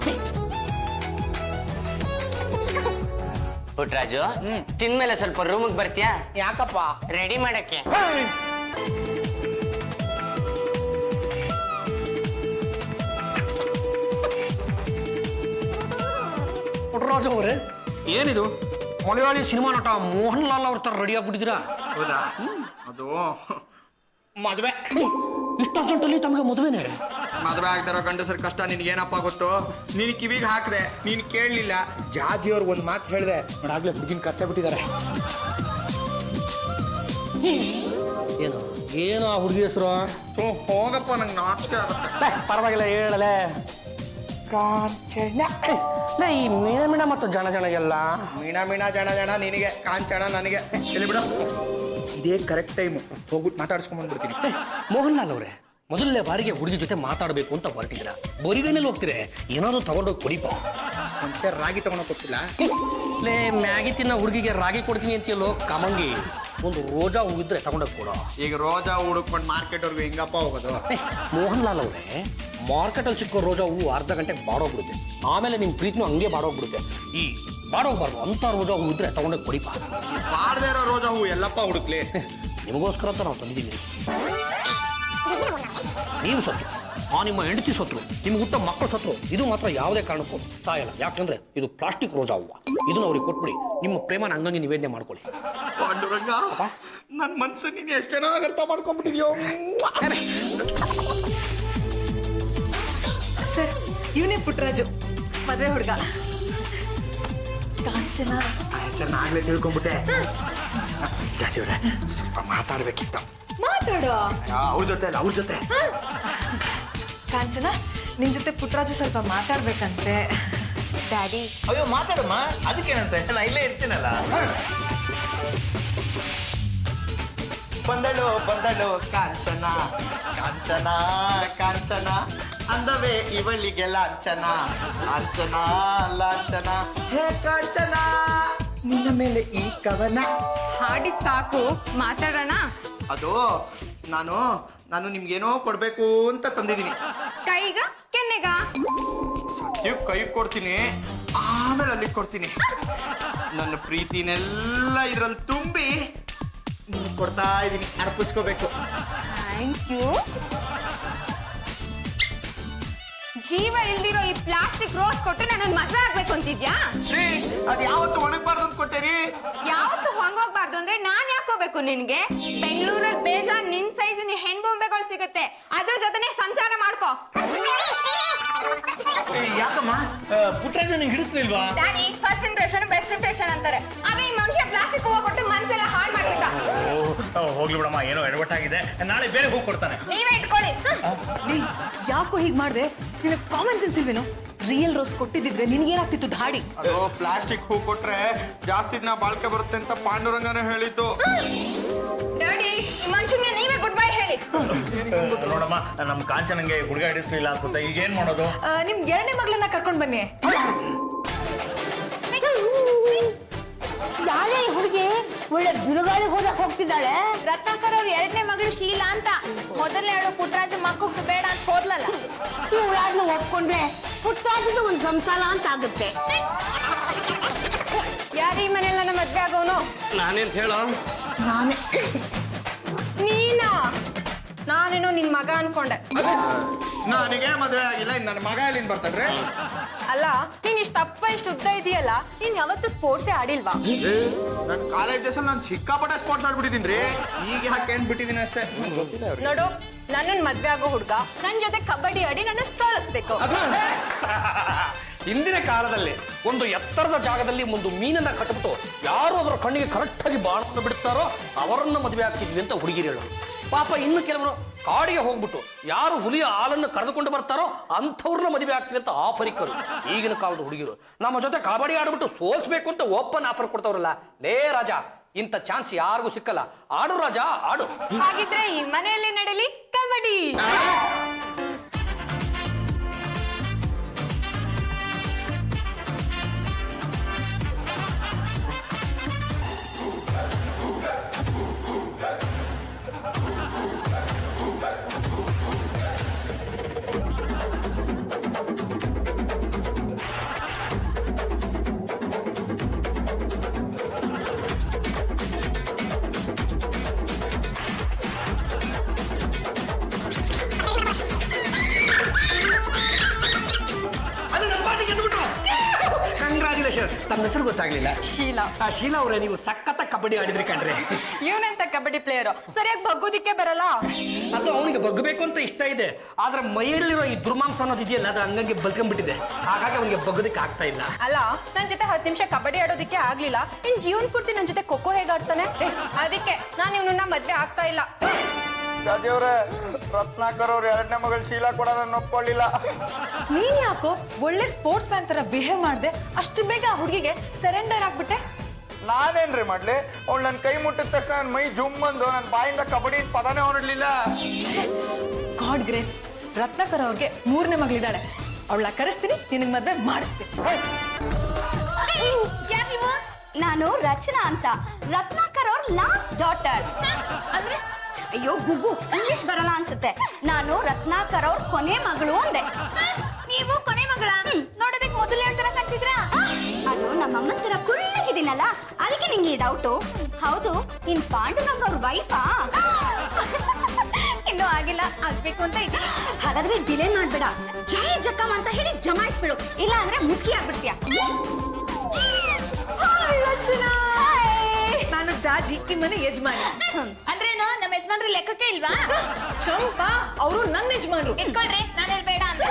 ಪುಟ್ರಾಜು, ತಿಂದ್ಮೇಲೆ ಸ್ವಲ್ಪ ರೂಮಿಗೆ ಬರ್ತೀಯಾ? ಯಾಕಪ್ಪ? ರೆಡಿ ಮಾಡಕ್ಕೆ. ಪುಟ್ಟರಾಜು ಅವರೇ, ಏನಿದು ಮಲಯಾಳಿ ಸಿನಿಮಾ ನಟ ಮೋಹನ್ ಲಾಲ್ ಅವ್ರ ತರ ರೆಡಿ ಆಗ್ಬಿಟ್ಟಿದ್ದೀರಾ? ಹೌದಾ? ಅದು ಮದ್ವೆ. ಇಷ್ಟು ಅರ್ಜೆಂಟಲ್ಲಿ ತಮಗೆ ಮದುವೆನೇ? ಮದ್ವೆ ಆಗ್ದಿರೋ ಗಂಡಸರ ಕಷ್ಟ ನಿನ್ಗೇನಪ್ಪ ಗೊತ್ತು? ನೀನ್ ಕಿವಿಗೆ ಹಾಕ್ದೆ, ನೀನ್ ಕೇಳಲಿಲ್ಲ. ಜಾಜಿಯವ್ರಿಗೆ ಒಂದ್ ಮಾತು ಹೇಳ್ದೆ, ನೋಡಾಗ್ಲೇ ಹುಡುಗಿನ ಕರ್ಸೇ ಬಿಟ್ಟಿದ್ದಾರೆ. ಏನು ಏನು ಆ ಹುಡುಗಿ ಹೆಸರು? ಹೋಗಪ್ಪ, ನಂಗೆ ನಾಚಿಕೆ ಆಗುತ್ತೆ. ಪರವಾಗಿಲ್ಲ, ಹೇಳಲೆ. ಕಾಂಚನ. ಈ ಮೀಣ ಮತ್ತು ಜನ ಮೀಣ ಜನ ನಿನಗೆ, ಕಾಂಚನ ನನಗೆ. ಎಲ್ಲಿ ಬಿಡು, ಇದೇ ಕರೆಕ್ಟ್ ಟೈಮು. ಹೋಗ್ಬಿಟ್ಟು ಮಾತಾಡ್ಸ್ಕೊಂಡ್ಬಂದ್ಬಿಡ್ತೀನಿ. ಮೋಹನ್ ಲಾಲ್ ಅವರೇ, ಮೊದಲನೇ ಬಾರಿಗೆ ಹುಡುಗಿ ಜೊತೆ ಮಾತಾಡಬೇಕು ಅಂತ ಹೊರಟಿದ್ರ. ಬರಿಗೈನಲ್ಲಿ ಹೋಗ್ತೀರಿ, ಏನಾದ್ರು ತಗೊಂಡೋಗಿ ಕೊಡಿಪ. ಮನುಷ್ಯ ರಾಗಿ ತಗೊಂಡೋಗಿ ಕೊಡ್ತಿಲ್ಲ. ಲೇ, ಮ್ಯಾಗಿ ತಿನ್ನ ಹುಡುಗಿಗೆ ರಾಗಿ ಕೊಡ್ತೀನಿ ಅಂತೀಯಲ್ಲೋ ಕಮಂಗಿ. ಒಂದು ರೋಜಾ ಹೂವಿದ್ರೆ ತಗೊಂಡೋಗಿ ಕೊಡೋ. ಈಗ ರೋಜಾ ಹುಡುಕೊಂಡು ಮಾರ್ಕೆಟ್ವರೆಗೂ ಹೆಂಗಪ್ಪ ಹೋಗೋದು? ಮೋಹನ್ ಲಾಲ್ ಅವರೇ, ಮಾರ್ಕೆಟಲ್ಲಿ ಸಿಕ್ಕೋ ರೋಜಾ ಹೂವು ಅರ್ಧ ಗಂಟೆಗೆ ಬಾಡೋಗ್ಬಿಡುತ್ತೆ. ಆಮೇಲೆ ನಿಮ್ಮ ಪ್ರೀತಿನೂ ಹಂಗೆ ಬಾಡೋಗ್ಬಿಡುತ್ತೆ. ಈ ಬಾಡೋಗ್ಬಾರ್ದು ಅಂತ ರೋಜಾ ಹೂ ಇದ್ರೆ ತಗೊಂಡೋಗಿ ಕೊಡಿಪ. ಬಾಡದೇ ಇರೋ ರೋಜಾ ಹೂ ಎಲ್ಲಪ್ಪ ಹುಡುಕ್ಲಿ? ನಿಮಗೋಸ್ಕರ ಅಂತ ನಾವು ತಂದಿದ್ದೀವಿ. ನೀವು ಸತ್ರು, ನಿಮ್ಮ ಹೆಂಡತಿ ಸತ್ರು, ನಿಮ್ಗೆ ಹುಟ್ಟ ಮಕ್ಕಳು ಸತ್ರು, ಇದು ಮಾತ್ರ ಯಾವುದೇ ಕಾರಣಕ್ಕೂ ಸಾಯಲ್ಲ. ಯಾಕಂದ್ರೆ ಇದು ಪ್ಲಾಸ್ಟಿಕ್ ರೋಜಾ ಹೂವು. ಇದನ್ನ ಅವ್ರಿಗೆ ಕೊಟ್ಬಿಡಿ, ನಿಮ್ಮ ಪ್ರೇಮನ ಹಂಗಂಗೆ ನಿವೇದನೆ ಮಾಡ್ಕೊಳ್ಳಿ. ಪಾಂಡುರಂಗ, ನನ್ನ ಮನ್ಸು ನೀನು ಎಷ್ಟು ಚೆನ್ನಾಗಿ ಅರ್ಥ ಮಾಡ್ಕೊಂಡ್ಬಿಟ್ಟಿದ್ಯೋ. ಸರ್, ಇವನೇ ಪುಟ್ಟರಾಜು, ಮದ್ವೆ ಹುಡುಗ. ಕಾಂಚನ ಹೆಸರು ನಾಗಲೇ ತಿಳ್ಕೊಂಡ್ಬಿಟ್ಟೆ. ಜಾಜಿಯವ್ರೆ, ಸ್ವಲ್ಪ ಮಾತಾಡ್ಬೇಕಿತ್ತು. ಮಾತಾಡು. ಅವ್ರ ಜೊತೆ ಅಲ್ಲ, ಅವ್ರ ಜೊತೆ. ಕಾಂಚನ, ನಿನ್ ಜೊತೆ ಪುಟ್ಟರಾಜು ಸ್ವಲ್ಪ ಮಾತಾಡ್ಬೇಕಂತೆ. ಡ್ಯಾಡಿ, ಅಯ್ಯೋ ಮಾತಾಡಮ್ಮ, ಅದಕ್ಕೇನಂತೆ, ನಾ ಇಲ್ಲೇ ಇರ್ತೀನಲ್ಲ. ಬಂದಳು ಕಾಂಚನ, ಕಾಂಚನ ಕಾಂಚನ ಅಂದವೇ ಇವಳಿಗೆ ಲಾಂಛನ, ಲಾಂಛನ ಲಾಂಛನ. ಹೇ ಕಾಂಚನ, ನಿನ್ನ ಮೇಲೆ ಈ ಕವನ. ಹಾಡಿದ್ ಸಾಕು, ಮಾತಾಡೋಣ. ಅದು ನಾನು ನಿಮ್ಗೇನೋ ಕೊಡ್ಬೇಕು ಅಂತ ತಂದಿದ್ದೀನಿ. ಕೈಗ ಕೆನ್ನೆಗ? ಸದ್ಯಕ್ಕೆ ಕೈ ಕೊಡ್ತೀನಿ, ಆಮೇಲೆ ಅಲ್ಲಿಗೆ ಕೊಡ್ತೀನಿ. ನನ್ನ ಪ್ರೀತಿನೆಲ್ಲ ಇದ್ರಲ್ಲಿ ತುಂಬಿ ನಿಮ್ಗೆ ಕೊಡ್ತಾ ಇದ್ದೀನಿ, ಅರ್ಪಿಸ್ಕೋಬೇಕು. Thank you. ಜೀವ ಇಲ್ದಿರೋ ಈ ಪ್ಲಾಸ್ಟಿಕ್ ರೋಸ್ ಕೊಟ್ಟು ನನ್ನ ಮದ್ವೆ ಆಗ್ಬೇಕು ಅಂತಿದ್ಯಾ? ಅದು ಯಾವತ್ತು ಒಣಗಬಾರ್ದು ಅಂತ ಕೊಟ್ಟೇರಿ. ಯಾವತ್ತು ಹೊಂಗೋಗ್ಬಾರ್ದು ಅಂದ್ರೆ ನಾನ್ ಯಾಕೋಬೇಕು ನಿನ್ಗೆ? ಬೆಂಗಳೂರಲ್ಲಿ ಬೇಜಾರ್ ನಿನ್ ಸೈಜ್ ಹೆಣ್ ಬೊಂಬೆಗಳು ಸಿಗುತ್ತೆ, ಅದ್ರ ಜೊತೆನೆ ಸಂಸಾರ ಮಾಡ್ಕೋ. ಯಾಕಮ್ಮ, ಪುಟ್ಟರಾಜು ನಿಂಗೆ ಹಿಡಿಸ್ಲಿಲ್ವಾ? Daddy, first impression best impression ಅಂತಾರೆ. ಆದ್ರೆ ಈ ಮನುಷ್ಯ ಪ್ಲಾಸ್ಟಿಕ್ ಹೂವ ಕೊಟ್ಟು ಮನ್ಸೆಲ್ಲ ಹಾಳು ಮಾಡ್ಬಿಟ್ಟ. ಹೋಗ್ಲಿ ಬಿಡಮ್ಮ, ಏನೋ ಎಡವಟ್ಟಾಗಿದೆ, ನಾಳೆ ಬೇರೆ ಹೋಗಿ ಕೊಡ್ತಾನೆ. ನೀವೇ ಇಟ್ಕೊಳ್ಳಿ. ಯಾಕೋ ಹೀಗ್ ಮಾಡ್ದೆ? ನಿನಗೆ ಕಾಮನ್ ಸೆನ್ಸ್ ಇಲ್ವೇನೋ? ರಿಯಲ್ ರೋಸ್ ಕೊಟ್ಟಿದ್ದಿದ್ರೆ ನಿನಗೇನಾಗ್ತಿತ್ತು ಧಾಡಿ? ಅದು ಪ್ಲಾಸ್ಟಿಕ್ ಹೂ ಕೊಟ್ರೆ ಜಾಸ್ತಿ ದಿನ ಬಾಳ್ಕೆ ಬರುತ್ತೆ ಅಂತ ಪಾಂಡುರಂಗನೇ ಹೇಳಿದ್ದು. ಡ್ಯಾಡಿ ಈ ಮನುಷ್ಯನಿಗೆ ನೀವೇ ಗುಡ್ ಬೈ ಹೇಳಿ. ನೋಡಮ್ಮ, ನಮ್ಮ ಕಾಂಚನಂಗೆ ಹುಡುಗ ಹಿಡಿಸ್ಲಿಲ್ಲ ಅನ್ಸುತ್ತೆ. ಈಗ ಏನ್ ಮಾಡೋದು? ನಿಮ್ ಎರಡನೇ ಮಗಳನ್ನ ಕರ್ಕೊಂಡ್ ಬನ್ನಿ. ಯಾರೇ ಈ ಹುಡುಗಿ ಒಳ್ಳೆ ಬಿರುಗಾಳಿ ಹೋದಕ್ ಹೋಗ್ತಿದ್ದಾಳೆ. ರತ್ನಾಕರ್ ಅವ್ರ ಎರಡನೇ ಮಗಳು ಶೀಲಾ ಅಂತ. ಮೊದಲನೇ ಹೇಳೋ ಪುಟ್ಟರಾಜ ಮಕ್ಕಳು ಬೇಡ ಅಂತ ಹೋದ್ಲಲ್ಲ. ಇವಳಾದ್ನ ಒಪ್ಕೊಂಡ್ರೆ ಪುಟ್ಟಾಗಿದ್ದು ಒಂದ್ ಸಂಸಾರ ಅಂತ ಆಗುತ್ತೆ. ಯಾರು ಈ ಮನೆಯಲ್ಲ ನಮ್ಮ ಮದ್ವೆ ಆಗೋನು? ನಾನೇನ್ ಹೇಳೋ? ನಾನೇ. ನೀನಾ? ನಾನೇನೋ ನಿನ್ ಮಗ ಅನ್ಕೊಂಡೆ. ನನಗೆ ಮದುವೆ ಆಗಿಲ್ಲ, ನನ್ನ ಮಗ ಎಲ್ಲಿಂದ ಬರ್ತಾನ್ರಿ? ಅಲ್ಲ, ನೀನ್ ಇಷ್ಟ ಅಪ್ಪ ಇಷ್ಟು ಉದ್ದ ಇದೆಯಲ್ಲ, ನೀನ್ ಯಾವತ್ತು ಸ್ಪೋರ್ಟ್ಸೇ ಆಡಿಲ್ವಾ? ನನ್ನ ಕಾಲೇಜ್ ಡೇಸಲ್ಲಿ ನಾನು ಸಿಕ್ಕಾಪಟ್ಟೆ ಸ್ಪೋರ್ಟ್ಸ್ ಆಡ್ಬಿಟ್ಟಿದ್ದೀನಿ. ಈಗ ಯಾಕೆ ಬಿಟ್ಟಿದ್ದೀನಿ ಅಷ್ಟೇ. ನೋಡು, ನನ್ನ ಮದ್ವೆ ಆಗೋ ಹುಡ್ಗ ನನ್ ಜೊತೆ ಕಬಡ್ಡಿ ಆಡಿ ನನ್ನ ಸೋಲಿಸ್ಬೇಕು. ಹಿಂದಿನ ಕಾಲದಲ್ಲಿ ಒಂದು ಎತ್ತರದ ಜಾಗದಲ್ಲಿ ಒಂದು ಮೀನನ್ನ ಕಟ್ಬಿಟ್ಟು ಯಾರು ಅದರ ಕಣ್ಣಿಗೆ ಕರೆಕ್ಟ್ ಆಗಿ ಬಾಣವನ್ನು ಬಿಡ್ತಾರೋ ಅವರನ್ನ ಮದುವೆ ಆಗ್ತಿದ್ವಿ ಅಂತ ಹುಡುಗಿರು ಹೇಳೋರು. ಪಾಪ ಇನ್ನು ಕೆಲವರು ಕಾಡಿಗೆ ಹೋಗ್ಬಿಟ್ಟು ಯಾರು ಹುಲಿಯ ಹಾಲನ್ನು ಕರೆದುಕೊಂಡು ಬರ್ತಾರೋ ಅಂಥವ್ರನ್ನ ಮದುವೆ ಆಗ್ತೀವಿ ಅಂತ ಆಫರಿಕರು. ಈಗಿನ ಕಾಲದ ಹುಡುಗಿರು ನಮ್ಮ ಜೊತೆ ಕಬಡ್ಡಿ ಆಡ್ಬಿಟ್ಟು ಸೋಲ್ಸ್ಬೇಕು ಅಂತ ಓಪನ್ ಆಫರ್ ಕೊಡ್ತಾವ್ರಲ್ಲ. ಲೇ ರಾಜ, ಇಂಥ ಚಾನ್ಸ್ ಯಾರಿಗೂ ಸಿಕ್ಕಲ್ಲ. ಆಡು ರಾಜ, ಆಡು. ಹಾಗಿದ್ರೆ ಈ ಮನೆಯಲ್ಲಿ ನಡೀಲಿ ಕಬಡ್ಡಿ. ಕಂಗ್ರಾಚುಲೇಷನ್. ತಮ್ಮ ಹೆಸರು ಗೊತ್ತಾಗ್ಲಿಲ್ಲ? ಶೀಲಾ. ಶೀಲಾ ಅವರೇ, ನೀವು ಸಖತ್ತ ಕಬಡ್ಡಿ ಆಡಿದ್ರಿ ಕಣ್ರಿ. ಇವನೆಂತ ಕಬಡ್ಡಿ ಪ್ಲೇಯರ್, ಸರಿಯಾಗಿ ಬಗ್ಗೋದಿಕ್ಕೆ ಬರಲ್ಲ. ಅದು ಅವನಿಗೆ ಬಗ್ಗಬೇಕು ಅಂತ ಇಷ್ಟ ಇದೆ, ಆದ್ರೆ ಮೈಯಲ್ಲಿರೋ ಈ ದುರ್ಮಾಂಸ ಅನ್ನೋದು ಇದೆಯಲ್ಲ, ಅದು ಹಂಗಾಗಿ ಬಲ್ಕೊಂಡ್ಬಿಟ್ಟಿದೆ. ಹಾಗಾಗಿ ಅವನಿಗೆ ಬಗ್ಗೋದಕ್ಕೆ ಆಗ್ತಾ ಇಲ್ಲ. ಅಲ್ಲ, ನನ್ ಜೊತೆ 10 ನಿಮಿಷ ಕಬಡ್ಡಿ ಆಡೋದಿಕ್ಕೆ ಆಗ್ಲಿಲ್ಲ, ಇನ್ ಜೀವನ ಪೂರ್ತಿ ನನ್ ಜೊತೆ ಖೋಖೋ ಹೇಗೆ ಆಡ್ತಾನೆ? ಅದಕ್ಕೆ ನಾನು ಇವನನ್ನ ಮದ್ವೆ ಆಗ್ತಾ ಇಲ್ಲ. ರಾಜವ್ರೆ, ರತ್ನಾಕರ್ ಅವ್ರ ಎರಡನೇ ಮಗಳು ಶೀಲಾ ಕೂಡ ನನ್ನ ಒಪ್ಕೊಳ್ಳಿಲ್ಲ. ನೀನ್ ಯಾಕೋ ಒಳ್ಳೆ ಸ್ಪೋರ್ಟ್ಸ್ ಮ್ಯಾನ್ ತರ ಬಿಹೇವ್ ಮಾಡ್ದೆ? ಅಷ್ಟು ಬೇಗ ಆ ಹುಡುಗಿಗೆ ಸರೆಂಡರ್ ಆಗ್ಬಿಟ್ಟೆ? ನಾನೇನ್ರಿ ಮಾಡ್ಲಿ? ಅವ್ಳು ನನ್ನ ಕೈ ಮುಟ್ಟಿದ ತಕ್ಷಣ ನನ್ನ ಮೈ ಜುಮ್ ಬಂದು ನನ್ನ ಬಾಯಿಂದ ಕಬಡ್ಡಿ ಪದಾನೇ ಹೊರಡ್ಲಿಲ್ಲ. God grace. ರತ್ನಾಕರ್ ಅವ್ರಿಗೆ 3ನೇ ಮಗಳಿದ್ದಾಳೆ. ಅವಳ ಕರೆಸ್ತೀನಿ, ನಿನಗೆ ಮದ್ವೆ ಮಾಡಿಸ್ತೀನಿ. ನಾನು ರಚನಾ ಅಂತ, ರತ್ನಾಕರ್ ಅವ್ರ ಲಾಸ್ಟ್ ಡಾಟರ್. ಅಂದ್ರೆ ಅಯ್ಯೋ ಗುಗು, ಇಂಗ್ಲಿಷ್ ಬರಲ್ಲ ಅನ್ಸುತ್ತೆ. ನಾನು ರತ್ನಾಕರ್ ಅವ್ರ ಕೊನೆ ಮಗಳು ಅಂದೆ. ನೀವು ಕೊನೆ ಮಗಳ? ನೋಡೋದಕ್ಕೆ ಮೊದಲೇ ತರ ಕಟ್ಟಿದ್ರಾ? ಅದು ನಮ್ಮಮ್ಮನ ತರ ಕುಳ್ಳಗಿದ್ದೀನಲ್ಲ, ಅದಕ್ಕೆ ನಿಂಗೆ ಡೌಟು. ಹೌದು, ಇನ್ ಪಾಂಡುರಂಗ ಅವ್ರ ವೈಫಾ? ಇನ್ನೂ ಆಗಿಲ್ಲ, ಆಗ್ಬೇಕು ಅಂತ ಇದ್ದೀನಿ. ಹಾಗಾದ್ರೆ ಡಿಲೇ ಮಾಡ್ಬೇಡ, ಜೈ ಜಕ್ಕಮ್ಮ ಅಂತ ಹೇಳಿ ಜಮಾಯಿಸ್ಬಿಡು, ಇಲ್ಲ ಅಂದ್ರೆ ಮುಖ್ಯ ಆಗ್ಬಿಡ್ತೀಯ. ನಾನು ಜಾಜಿ, ಈ ಮನೆ ಯಜಮಾನಿ. ಅಂದ್ರೇನು, ನಮ್ಮ ಯಜಮಾನ್ರ ಲೆಕ್ಕಕ್ಕೆ ಇಲ್ವಾ? ಚಂಪಾ, ಅವರು ನನ್ನ ಯಜಮಾನ್ರು. ಇಟ್ಕೊಳ್ರಿ, ನಾನೇನ್ ಬೇಡ ಅಂತ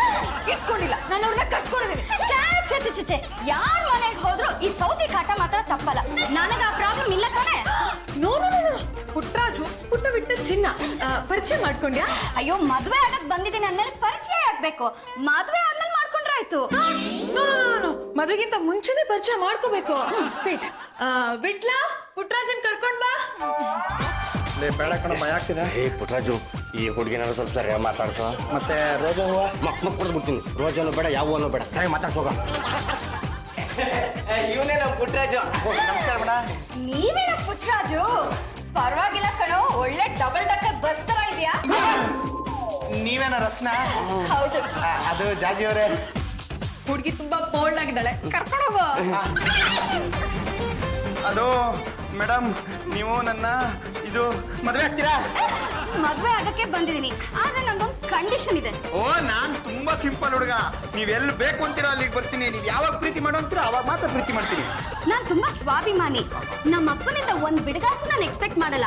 ಇಟ್ಕೊಂಡಿಲ್ಲ, ನಾನು ಅವ್ರನ್ನ ಕಟ್ಕೊಂಡಿದ್ದೀನಿ. ಯಾರ್ ಮನೆಗೆ ಹೋದ್ರು ಈ ಸೌತಿ ಕಾಟ ಮಾತ್ರ ತಪ್ಪಲ್ಲ. ನನಗ ಆ ಪ್ರಾಬ್ಲಮ್ ಇಲ್ಲ ತಾನೆ? ನೋ, ಪುಟ್ಟರಾಜು ಪುಟ್ಟ ಬಿಟ್ಟ ಚಿನ್ನ. ಪರಿಚಯ ಮಾಡ್ಕೊಂಡ್ಯಾ? ಅಯ್ಯೋ, ಮದ್ವೆ ಆಗಕ್ ಬಂದಿದ್ದೀನಿ ಅಂದ್ಮೇಲೆ ಪರಿಚಯ ಆಗ್ಬೇಕು. ಮದ್ವೆ ಆದ್ಮೇಲೆ ಮಾಡ್ಕೊಂಡ್ರೆ ಆಯ್ತು. ಮದುವೆಗಿಂತ ಮುಂಚೆನೆ ಪರಿಚಯ ಮಾಡ್ಕೋಬೇಕು. ಬಿಟ್ಲಾ, ಪುಟ್ಟರಾಜನ್ ಕರ್ಕೊಂಡ್ ಬಾ. ಬೇಡ ಕಣ, ಭಯ ಆಗ್ತಿದೆ. ಏ ಪುಟ್ಟರಾಜು, ಈ ಹುಡುಗಿನಾರು ಸ್ವಲ್ಪ ಸರಿ ಮಾತಾಡ್ಸೋ. ಮತ್ತೆ ರೋಜಾ ಹೂವ ಮಕ್ ಕೊಡ್ದು ಬಿಡ್ತೀನಿ. ರೋಜಾನು ಬೇಡ, ಯಾವನು ಬೇಡ, ಸರಿ ಮಾತಾಡ್ಸೋಗ. ಇವನೇ ನಮ್ಮ ಪುಟ್ಟರಾಜು. ನಮಸ್ಕಾರ ಮೇಡ. ನೀವೇನ ಪುಟ್ಟರಾಜು? ಪರವಾಗಿಲ್ಲ ಕಣೋ, ಒಳ್ಳೆ ಡಬಲ್ ಡಕ್ಕರ್ ಬಸ್ ತರ ಇದೆಯಾ? ನೀವೇನ ರಚನಾ? ಹೌದು. ಅದು ಜಾಜಿ ಅವರೇ. ಹುಡುಗಿ ತುಂಬಾ ಬೋಲ್ಡ್ ಆಗಿದ್ದಾಳೆ, ಕರ್ಕೊಂಡು ಹೋಗೋ. ಅದು ಮೇಡಮ್, ನೀವು ನನ್ನ ಇದು ಮದುವೆ ಆಗ್ತೀರಾ? ಮದ್ವೆ ಆಗಕ್ಕೆ ಬಂದಿದ್ದೀನಿ, ಆದ್ರೆ ನಂದೊಂದು ಕಂಡೀಷನ್ ಇದೆ. ಓ, ನಾನ್ ತುಂಬಾ ಸಿಂಪಲ್ ಹುಡುಗ. ನೀವೆಲ್ಲಿ ಬೇಕು ಅಂತೀರೋ ಅಲ್ಲಿಗೆ ಬರ್ತೀನಿ. ನೀವು ಯಾವಾಗ ಪ್ರೀತಿ ಮಾಡೋ ಅಂತೀರೋ ಅವಾಗ ಮಾತ್ರ ಪ್ರೀತಿ ಮಾಡ್ತೀನಿ. ನಾನ್ ತುಂಬಾ ಸ್ವಾಭಿಮಾನಿ. ನಮ್ಮ ಅಪ್ಪನಿಂದ ಒಂದ್ ಬಿಡುಗಾಸು ನಾನು ಎಕ್ಸ್ಪೆಕ್ಟ್ ಮಾಡಲ್ಲ.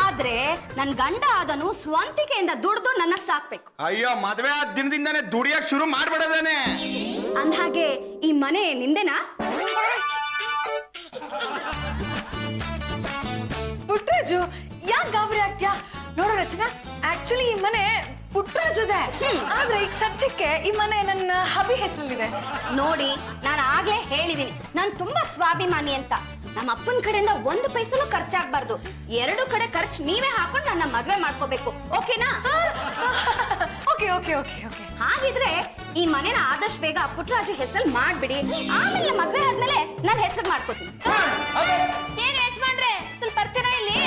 ಆದ್ರೆ ನನ್ ಗಂಡ ಅದನ್ನು ಸ್ವಂತಿಕೆಯಿಂದ ದುಡ್ದು ನನ್ನ ಸಾಕ್ಬೇಕು. ಅಯ್ಯೋ, ಮದ್ವೆ ಆದ ದಿನದಿಂದಾನೇ ದುಡಿಯಕ್ ಶುರು ಮಾಡ್ಬಿಡೋದೇನೆ. ಅಂದ್ಹಾಗೆ ಈ ಮನೆ ನಿಂದೆನಾ? ಪುಟ್ಟರಾಜು, ಯಾಕೆ ಗಾಬರಿ ಆಗ್ತ್ಯಾ? ನೋಡೋ ರಚನಾ, ಆಕ್ಚುಲಿ ಈ ಮನೆ ಪುಟ್ಟರಾಜು ಪುಟ್ರಾಜದೆ ಆದ್ರೆ ಈಗ ಸದ್ಯಕ್ಕೆ ಈ ಮನೆ ನನ್ನ ಹಬಿ ಹೆಸರಲ್ಲಿದೆ. ನೋಡಿ, ನಾನು ಆಗ್ಲೇ ಹೇಳಿದೀನಿ, ನಾನು ತುಂಬಾ ಸ್ವಾಭಿಮಾನಿ ಅಂತ. ನಮ್ಮ ಅಪ್ಪನ ಕಡೆಯಿಂದ 1 ಪೈಸೆನೂ ಖರ್ಚಾಗ್ಬಾರ್ದು. 2 ಕಡೆ ಖರ್ಚು ನೀವೇ ಹಾಕೊಂಡು ನನ್ನ ಮದ್ವೆ ಮಾಡ್ಕೋಬೇಕು, ಓಕೆನಾ? Okay okay okay okay. ಹಾಗಿದ್ರೆ ಈ ಮನೆನ ಆದಷ್ಟು ಬೇಗ ಪುಟ್ಟರಾಜು ಹೆಸರಲ್ಲಿ ಮಾಡ್ಬಿಡಿ. ಆಮೇಲೆ ಮದ್ವೆ ಆದ್ಮೇಲೆ ನನ್ನ ಹೆಸರು ಮಾಡ್ಕೋತೀನಿ. ಏನ್ ಯಜಮಾನ್ರೆ, ಸ್ವಲ್ಪ ಬರ್ತೀರಾ ಇಲ್ಲಿ?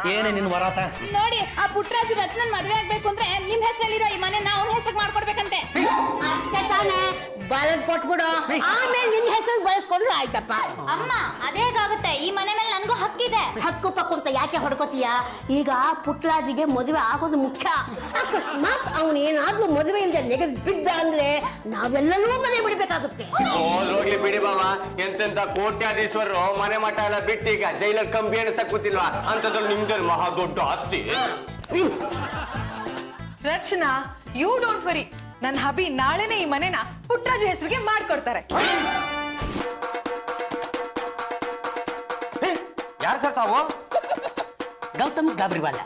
ಏನೇ ನಿನ್ ವರಾತ? ನೋಡಿ, ಆ ಪುಟ್ಟರಾಜು ರಚನನ್ ಮದ್ವೆ ಆಗ್ಬೇಕು ಅಂದ್ರೆ ನಿಮ್ ಹೆಸರಲ್ಲಿರೋ ಈ ಮನೆ ಅವ್ನ ಹೆಸರು ಮಾಡ್ಕೊಡ್ಬೇಕಂತೆ. ಅಷ್ಟೇ ತಾನೇ, ಬರೆದ್ ಕೊಟ್ಬಿಡು, ಆಮೇಲೆ ನಿನ್ ಹೆಸರು ಬಳಸ್ಕೊಂಡ್ರೆ ಆಯ್ತಪ್ಪ. ಅಮ್ಮ, ಅದೇಗಾಗುತ್ತೆ, ಈ ಮನೆ ಮೇಲೆ ನನ್ಗೂ ಹಕ್ಕಿದೆ. ಹಕ್ಕು ಪಕ್ಕು ಅಂತ ಯಾಕೆ ಹೊಡ್ಕೋತೀಯ? ಈಗ ಪುಟ್ರಾಜಿಗೆ ಮದುವೆ ಆಗೋದು ಮುಖ್ಯ. ಅಕಸ್ಮಾತ್ ಅವನು ಏನಾದ್ರೂ ಮದುವೆಯಿಂದ ನೆಗೆದು ಬಿದ್ದ ಅಂದ್ರೆ ನಾವೆಲ್ಲರೂ ಮನೆ ಬಿಡ್ಬೇಕಾಗುತ್ತೆ. ಹೋಗ್ಲಿ ಬಿಡಿ ಬಾವ, ಎಂತೆಂತ ಕೋಟ್ಯಾಧೀಶ್ವರರು ಮನೆ ಮಠ ಎಲ್ಲ ಬಿಟ್ಟು ಈಗ ಜೈಲಲ್ಲಿ ಕಂಬಿ ಎಣಿಸಕ್ ಕೂತಿಲ್ವಾ? ಅಂತದ್ರಲ್ಲಿ ನಿಮ್ದಲ್ಲಿ ಮಹಾ ದೊಡ್ಡ ಆಸ್ತಿ. ರಚನಾ, ಯು ಡೋಂಟ್ ವರಿ, ನನ್ನ ಹಬಿ ನಾಳೆನೆ ಈ ಮನೆನ ಪುಟ್ರಾಜು ಹೆಸರಿಗೆ ಮಾಡ್ಕೊಡ್ತಾರೆ. ಯಾರು ಸರ್ ತಾವು? ಗೌತಮ್ ಗಾಬ್ರಿವಾಲ.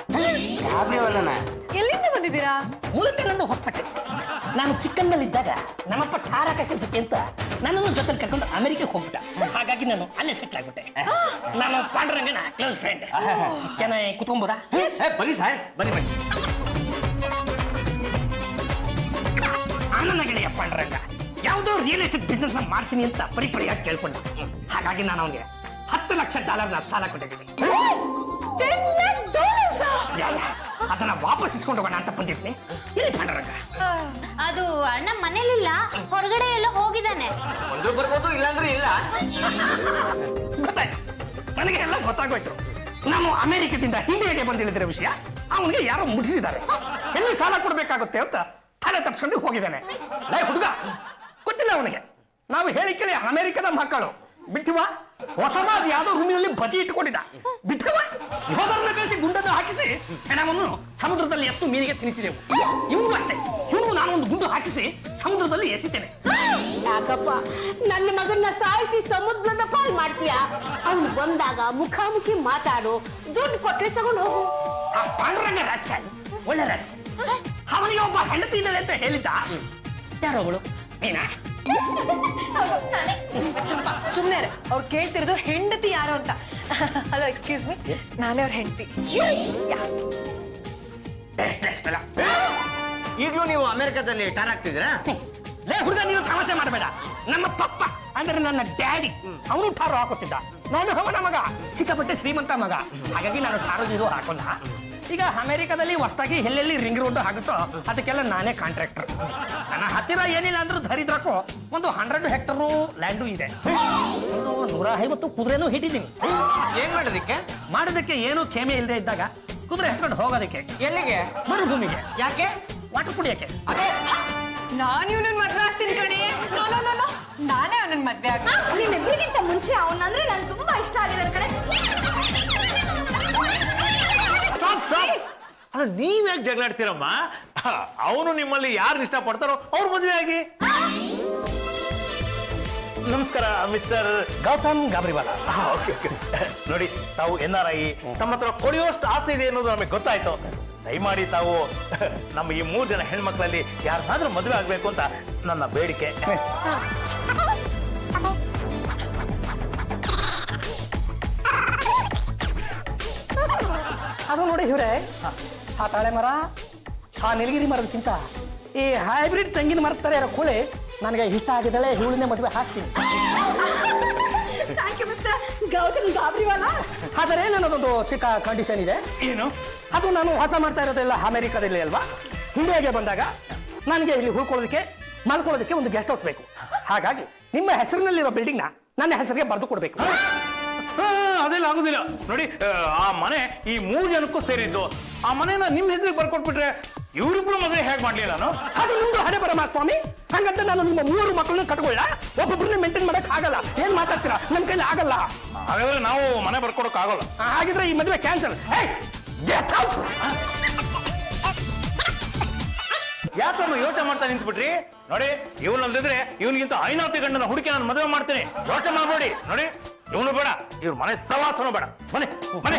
ಗಾಬ್ರಿವಾಲನ? ಎಲ್ಲಿಂದ ಬಂದಿದ್ದೀರಾ? ಮೂಲತಃ ನಂದು ಹೊಸಪೇಟೆ. ನಾನು ಚಿಕ್ಕನ್ನಲ್ಲಿದ್ದಾಗ ನಮ್ಮಪ್ಪ ಠಾರಾಕ ಕೆಲಸಕ್ಕೆ ಅಂತ ನನ್ನನ್ನು ಜೊತೆ ಕರ್ಕೊಂಡು ಅಮೆರಿಕಕ್ಕೆ ಹೋಗ್ಬಿಟ್ಟ. ಹಾಗಾಗಿ ನಾನು ಅಲ್ಲೇ ಸೆಟ್ಲ್ ಆಗ್ಬಿಟ್ಟೆ. ನಾನು ಪಾಂಡುರಂಗನ ಕ್ಲೋಸ್ ಫ್ರೆಂಡ್. ಚೆನ್ನಾಗಿ ಕುತ್ಕೊಂಬೋದಾ? ಬನ್ನಿ ಸರ್, ಬನ್ನಿ ಬನ್ನಿ. ನನ್ನ ಗೆಳೆಯ ಪಾಂಡುರಂಗ ಯಾವುದೋ ರಿಯಲ್ ಎಸ್ಟೇಟ್ ಬಿಸ್ನೆಸ್ ಮಾಡ್ತೀನಿ ಅಂತ ಪರಿಪರಿಯಾಗಿ ಕೇಳ್ಕೊಂಡ. ಹಾಗಾಗಿ ನಾನು ಅವನಿಗೆ $10 ಲಕ್ಷ ಸಾಲ ಕೊಟ್ಟಿದ್ದೀನಿ. ಅದನ್ನ ವಾಪಸ್ ಇಸ್ಕೊಂಡು ಹೋಗೋಣ ಅಂತ ಬಂದಿದ್ದೀನಿ. ಇಲ್ಲಿ ಪಾಂಡುರಂಗ. ಅದು ಅಣ್ಣ ಮನೇಲಿಲ್ಲ, ಹೊರಗಡೆ ಎಲ್ಲ ಹೋಗಿದ್ದಾನೆ. ಒಂದು ಬರ್ಬೋದು, ಇಲ್ಲಾಂದ್ರೆ ಇಲ್ಲ. ಗೊತ್ತಾಯ್ತು, ನನಗೆ ಎಲ್ಲ ಗೊತ್ತಾಗೋಯ್ತು. ನಾನು ಅಮೆರಿಕದಿಂದ ಇಂಡಿಯಾಗೆ ಬಂದಿಳಿದಿರೋ ವಿಷಯ ಅವನಿಗೆ ಯಾರೋ ಮುಟ್ಟಿಸಿದ್ದಾರೆ. ಎಲ್ಲಿ ಸಾಲ ಕೊಡ್ಬೇಕಾಗುತ್ತೆ ಅಂತ ತಲೆ ತಪ್ಪಿಸ್ಕೊಂಡು ಹೋಗಿದ್ದಾನೆ. ಹುಡುಗ ಗೊತ್ತಿಲ್ಲ ಅವನಿಗೆ. ನಾವು ಹೇಳಿ ಕೇಳಿ ಅಮೆರಿಕದ ಮಕ್ಕಳು ಬಿಟ್ಟಿವ ಹೊಸಮಾದ ಯಾವ್ದೋ ರೂಮಿನಲ್ಲಿ ಬಜಿ ಇಟ್ಟುಕೊಂಡಿದ್ದ. ಬಿಟ್ಟವ ಯೋಧರನ್ನ ಕಳಿಸಿ ಗುಂಡನ್ನು ಹಾಕಿಸಿ ಹೆಣವನ್ನು ಸಮುದ್ರದಲ್ಲಿ ಎತ್ತು ಮೀನಿಗೆ ತಿನ್ನಿಸಿದೆವು. ಇವನು ಅಷ್ಟೇ, ಇವನು ನಾನು ಒಂದು ಗುಂಡು ಹಾಕಿಸಿ ಸಮುದ್ರದಲ್ಲಿ ಎಸಿತೇನೆ. ಯಾಕಪ್ಪ ನನ್ನ ಮಗನ್ನ ಸಾಯಿಸಿ ಸಮುದ್ರದ ಪಾಲ್ ಮಾಡ್ತೀಯ? ಅವನು ಬಂದಾಗ ಮುಖಾಮುಖಿ ಮಾತಾಡು, ದುಡ್ಡು ಕೊಟ್ಟರೆ ತಗೊಂಡು ಹೋಗು. ಆ ಪಾಂಡುರಂಗ ರಾಜಕಾರಣ ಒಳ್ಳೆ ರಾಜಕಾರಣ. ಅವನಿಗೆ ಒಬ್ಬ ಹೆಂಡತಿ ಇದ್ದಾಳೆ ಅಂತ ಹೇಳಿದ್ದ. ಯಾರೊಬ್ಬಳು? ನೀನಾ? ಸುಮ್ನೆ ಅವ್ರು ಕೇಳ್ತಿರೋದು ಹೆಂಡತಿ ಯಾರು ಅಂತ. ಹಲೋ, ಎಕ್ಸ್ಕ್ಯೂಸ್ ಮೀ, ನಾನೇ ಅವ್ರ ಹೆಂಡತಿ. ಈಗಲೂ ನೀವು ಅಮೆರಿಕದಲ್ಲಿ ಟಾರ್ ಆಗ್ತಿದ್ದೀರಾ? ಲೇ ಹುಡುಗ, ನೀನು ತಮಾಷೆ ಮಾಡಬೇಡ. ನಮ್ಮ ಪಪ್ಪ ಅಂದ್ರೆ ನನ್ನ ಡ್ಯಾಡಿ, ಅವನು ಠಾರು ಹಾಕುತ್ತಿದ್ದ. ನಾನು ಅವನ ಮಗ, ಸಿಕ್ಕಾಪಟ್ಟೆ ಶ್ರೀಮಂತ ಮಗ. ಹಾಗಾಗಿ ನಾನು ಠಾರು ಇದು ಹಾಕೊಂಡ. ಈಗ ಅಮೆರಿಕದಲ್ಲಿ ಹೊಸದಾಗಿ ಎಲ್ಲೆಲ್ಲಿ ರಿಂಗ್ ರೋಡ್ ಆಗುತ್ತೋ ಅದಕ್ಕೆಲ್ಲ ನಾನೇ ಕಾಂಟ್ರಾಕ್ಟರ್. ನನ್ನ ಹತ್ತಿರ ಏನಿಲ್ಲ ಅಂದ್ರೂ ದರಿದ್ರಕ್ಕೂ ಒಂದು 100 ಹೆಕ್ಟರ್ ಲ್ಯಾಂಡು ಇದೆ. ಒಂದು 150 ಕುದುರೆನೂ ಹಿಡಿದೀನಿ. ಏನ್ ಮಾಡೋದಕ್ಕೆ? ಮಾಡೋದಕ್ಕೆ ಏನು ಕ್ಷೇಮೆ ಇಲ್ಲದೆ ಇದ್ದಾಗ ಕುದುರೆ ಹೆತ್ಕೊಂಡು ಹೋಗೋದಕ್ಕೆ. ಎಲ್ಲಿಗೆ? ಮರುಭೂಮಿಗೆ. ಯಾಕೆ? ವಾಟರ್ ಕುಡಿಯಕ್ಕೆ. ನಾನು ಇವನನ್ನ ಮದ್ವೆ ಆಗ್ತೀನಿ ಕಣೆ. ನಾನೇ ಅವನನ್ನ ಮದ್ವೆ ಆಗ. ನಿನ್ನ ಮದ್ವೆಗಿಂತ ಮುಂಚೆ ಅವನಂದ್ರೆ ನಾನು ತುಂಬಾ ಇಷ್ಟ ಆಗಿದೆ ಕಡೆ. ಅಲ್ಲ, ನೀವ್ ಯಾಕೆ ಜಗಳಾಡ್ತೀರಮ್ಮ? ಅವನು ನಿಮ್ಮಲ್ಲಿ ಯಾರು ಇಷ್ಟ ಪಡ್ತಾರೋ ಅವ್ರ ಮದುವೆ ಆಗಿ. ನಮಸ್ಕಾರ mister Gautam Gabriwala. Okay okay. ನೋಡಿ, ತಾವು NRI, ತಮ್ಮ ಹತ್ರ ಕೊಡಿಯೋಷ್ಟು ಆಸ್ತಿ ಇದೆ ಅನ್ನೋದು ನಮಗೆ ಗೊತ್ತಾಯ್ತು. ದಯಮಾಡಿ ತಾವು ನಮ್ಮ ಈ 3 ಜನ ಹೆಣ್ಮಕ್ಳಲ್ಲಿ ಯಾರನ್ನಾದ್ರೂ ಮದುವೆ ಆಗ್ಬೇಕು ಅಂತ ನನ್ನ ಬೇಡಿಕೆ. ಅದು ನೋಡಿ ಇವ್ರೆ, ಆ ತಾಳೆ ಮರ, ಆ ನೀಲಗಿರಿ ಮರದಕ್ಕಿಂತ ಈ ಹೈಬ್ರಿಡ್ ತೆಂಗಿನ ಮರದ ತರ ಇರೋ ಕೋಳಿ ನನಗೆ ಇಷ್ಟ ಆಗಿದ್ದಾಳೆ. ಇವಳನ್ನೇ ಮದುವೆ ಹಾಕ್ತೀನಿ. Thank you mister Gautam Gabriwala. ಆದರೆ ನನ್ನದೊಂದು ಚಿಕ್ಕ ಕಂಡೀಷನ್ ಇದೆ. ಏನು? ಅದು ನಾನು ವಾಸ ಮಾಡ್ತಾ ಇರೋದೆಲ್ಲ ಅಮೆರಿಕದಲ್ಲಿ ಅಲ್ವಾ. ಇಂಡಿಯಾಗೆ ಬಂದಾಗ ನನಗೆ ಇಲ್ಲಿ ಉಳ್ಕೊಳ್ಳೋದಕ್ಕೆ ಮಲ್ಕೊಳ್ಳೋದಕ್ಕೆ ಒಂದು ಗೆಸ್ಟ್ ಹೌಸ್ ಬೇಕು. ಹಾಗಾಗಿ ನಿಮ್ಮ ಹೆಸರಿನಲ್ಲಿರೋ ಬಿಲ್ಡಿಂಗ್ನ ನನ್ನ ಹೆಸರಿಗೆ ಬರೆದು ಕೊಡಬೇಕು. ಅದೆಲ್ಲ ಆಗುದಿಲ್ಲ ನೋಡಿ. ಆ ಮನೆ ಈ 3 ಜನಕ್ಕೂ ಸೇರಿದ್ದು. ಆ ಮನೆನ ನಿಮ್ ಹೆಸರಿಗೆ ಬರ್ಕೊಟ್ಬಿಟ್ರೆ ಇವ್ರಿಬ್ರು ಮದುವೆ ಹೇಗೆ ಮಾಡ್ಲಿ ನಾನು? ಅದು ನಿಮ್ದು ಹಣೆ ಬರಮ್ಮ ಸ್ವಾಮಿ. ಹಂಗಂತ ನಾನು ನಿಮ್ಮ 3 ಮಕ್ಕಳನ್ನ ಕಟ್ಕೊಳ್ಳ, ಒಬ್ಬೊಬ್ಬರನ್ನ ಮೇಂಟೈನ್ ಮಾಡಕ್ ಆಗಲ್ಲ. ಏನ್ ಮಾತಾಡ್ತೀರಾ? ನನ್ನ ಕೈಲಿ ಆಗಲ್ಲ. ಹಾಗಾದ್ರೆ ನಾವು ಮನೆ ಬರ್ಕೊಡಕ್ ಆಗೋಲ್ಲ. ಹಾಗಿದ್ರೆ ಈ ಮದುವೆ ಕ್ಯಾನ್ಸಲ್. ಯಾಕಮ್ಮ ಯೋಚನೆ ಮಾಡ್ತಾ ನಿಂತ್ಬಿಟ್ರಿ? ನೋಡಿ, ಇವನಲ್ದಿದ್ರೆ ಇವನಿಗಿಂತ 5 ಗಂಡನ ಹುಡುಕಿ ನಾನು ಮದುವೆ ಮಾಡ್ತೀನಿ. ಯೋಚನೆ ಮಾಡ್ಬೇಡಿ. ನೋಡಿ, ಇವನು ಬೇಡ, ಇವ್ರ ಮನೆ ಸವಾಸನೂ ಬೇಡ. ಮನೆ ಮನೆ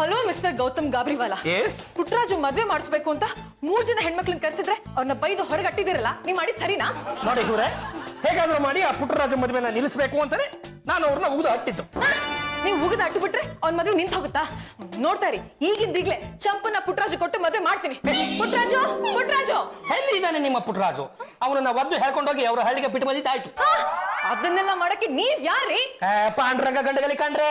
ಹಲೋ ಮಿಸ್ಟರ್ ಗೌತಮ್ ಗಾಬ್ರಿವಾಲ. ಪುಟ್ಟರಾಜು ಮದ್ವೆ ಮಾಡಿಸ್ಬೇಕು ಅಂತ 3 ಜನ ಹೆಣ್ಮಕ್ಳನ್ನ ಕರ್ಸಿದ್ರೆ ಅವ್ರನ್ನ ಬೈದು ಹೊರಗಟ್ಟಿದಿರಲ್ಲ, ನೀವ್ ಮಾಡಿದ್ ಸರಿನಾ? ನೋಡಿ ಇವ್ರೆ, ಹೇಗಾದ್ರೂ ಮಾಡಿ ಆ ಪುಟ್ಟರಾಜು ಮದುವೆನ ನಿಲ್ಲಿಸ್ಬೇಕು ಅಂತಾನೆ ನಾನು ಅವ್ರನ್ನ ಉಗಿದು ಅಟ್ಟಿದ್ದು. ನೀವು ಉಗಿದ ಅಟ್ಟು ಬಿಟ್ರೆ ಅವ್ನ ಮದುವೆ ನಿಂತ ಹೋಗುತ್ತಾ? ನೋಡ್ತಾ ಇರಿ, ಈಗಿಂದೀಗ್ಲೇ ಚಂಪನ್ನ ಪುಟ್ಟರಾಜು ಕೊಟ್ಟು ಮದುವೆ ಮಾಡ್ತೀನಿ. ಪುಟ್ಟರಾಜು, ಪುಟ್ಟರಾಜು ಎಲ್ಲಿ ಇದ್ದಾನೆ ನಿಮ್ಮ ಪುಟ್ಟರಾಜು? ಅವನನ್ನ ಒದ್ದು ಹೇಳ್ಕೊಂಡೋಗಿ ಅವ್ರ ಹಳ್ಳಿಗೆ ಬಿಟ್ಟು ಬಂದಿದ್ದಾಯ್ತು. ಅದನ್ನೆಲ್ಲ ಮಾಡಕ್ಕೆ ನೀವ್ ಯಾರ್ರಿ? ಪಾಂಡುರಂಗ ಗಂಡಗಲಿ ಕಂಡ್ರೆ